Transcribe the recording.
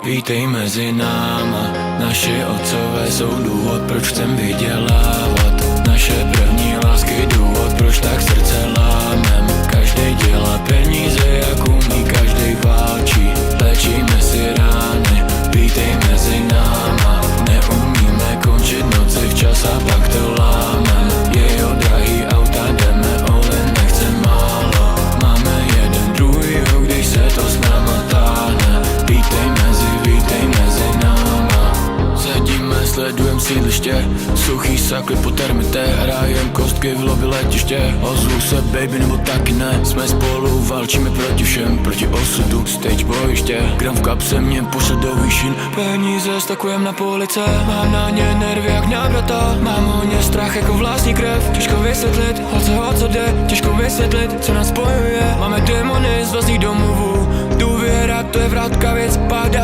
Vítej mezi náma, naši otcové jsou důvod, proč chcem vydělávat. Naše první lásky důvod, proč tak srdce lámem. Každej dělá peníze, jak umí, každej válčí. Léčíme si rány, vítej mezi náma. Neumíme končit noci včas a pak to lámem. Jejo drahý auta jdeme all-in, nechcem málo. Máme jeden druhýho, když se to s náma táhne. Vítej mezi náma. Sedíme, sledujem sídliště, suchý sakly po termite. Hrajem kostky v lobby letiště. Ozvu se baby nebo taky ne. Jsme spolu, válčíme proti všem, proti osudu, stage bojiště. Gram v kapse mě pošle do výšin. Peníze stakujem na police. Mám na ně nervy jak na brata. Mám o ně strach jako vlastní krev. Těžko vysvětlit, o co jde. Těžko vysvětlit, co nás spojuje. Máme démony z vlastních domovů. Důvěra, to je vratka věc, padá.